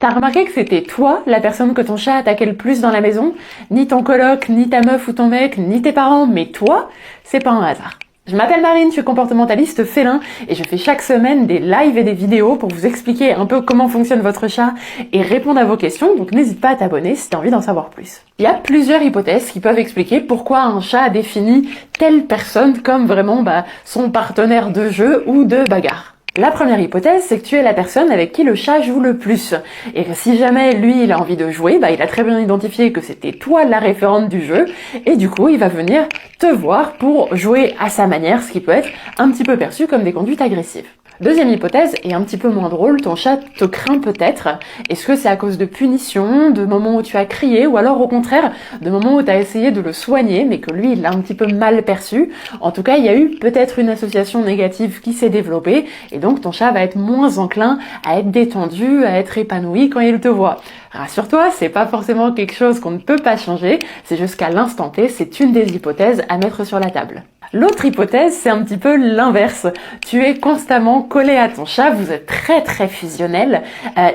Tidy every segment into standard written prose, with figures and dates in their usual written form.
T'as remarqué que c'était toi, la personne que ton chat attaquait le plus dans la maison? Ni ton coloc, ni ta meuf ou ton mec, ni tes parents, mais toi? C'est pas un hasard. Je m'appelle Marine, je suis comportementaliste félin et je fais chaque semaine des lives et des vidéos pour vous expliquer un peu comment fonctionne votre chat et répondre à vos questions, donc n'hésite pas à t'abonner si t'as envie d'en savoir plus. Il y a plusieurs hypothèses qui peuvent expliquer pourquoi un chat a défini telle personne comme vraiment son partenaire de jeu ou de bagarre. La première hypothèse, c'est que tu es la personne avec qui le chat joue le plus. Et que si jamais lui, il a envie de jouer, il a très bien identifié que c'était toi la référente du jeu, et du coup, il va venir te voir pour jouer à sa manière, ce qui peut être un petit peu perçu comme des conduites agressives. Deuxième hypothèse, et un petit peu moins drôle, ton chat te craint peut-être. Est-ce que c'est à cause de punitions, de moments où tu as crié, ou alors au contraire, de moments où tu as essayé de le soigner, mais que lui, il l'a un petit peu mal perçu? En tout cas, il y a eu peut-être une association négative qui s'est développée, et donc ton chat va être moins enclin à être détendu, à être épanoui quand il te voit. Rassure-toi, c'est pas forcément quelque chose qu'on ne peut pas changer, c'est juste qu'à l'instant T, c'est une des hypothèses à mettre sur la table. L'autre hypothèse, c'est un petit peu l'inverse. Tu es constamment collé à ton chat, vous êtes très fusionnel,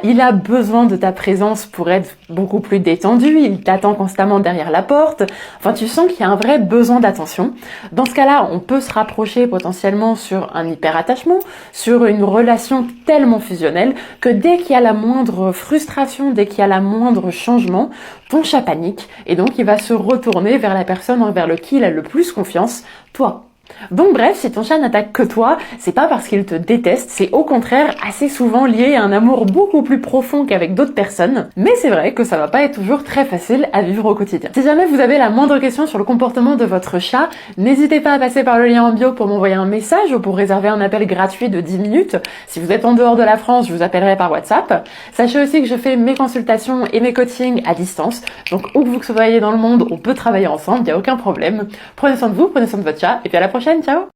il a besoin de ta présence pour être beaucoup plus détendu, il t'attend constamment derrière la porte, enfin tu sens qu'il y a un vrai besoin d'attention. Dans ce cas-là, on peut se rapprocher potentiellement sur un hyperattachement, sur une relation tellement fusionnelle que dès qu'il y a la moindre frustration, dès qu'il y a la moindre changement, ton chat panique et donc il va se retourner vers la personne envers laquelle il a le plus confiance, toi. Donc bref, si ton chat n'attaque que toi, c'est pas parce qu'il te déteste, c'est au contraire assez souvent lié à un amour beaucoup plus profond qu'avec d'autres personnes, mais c'est vrai que ça va pas être toujours très facile à vivre au quotidien. Si jamais vous avez la moindre question sur le comportement de votre chat, n'hésitez pas à passer par le lien en bio pour m'envoyer un message ou pour réserver un appel gratuit de 10 minutes. Si vous êtes en dehors de la France, je vous appellerai par WhatsApp. Sachez aussi que je fais mes consultations et mes coachings à distance, donc où que vous soyez dans le monde, on peut travailler ensemble, il n'y a aucun problème. Prenez soin de vous, prenez soin de votre chat, et puis à la prochaine, ciao!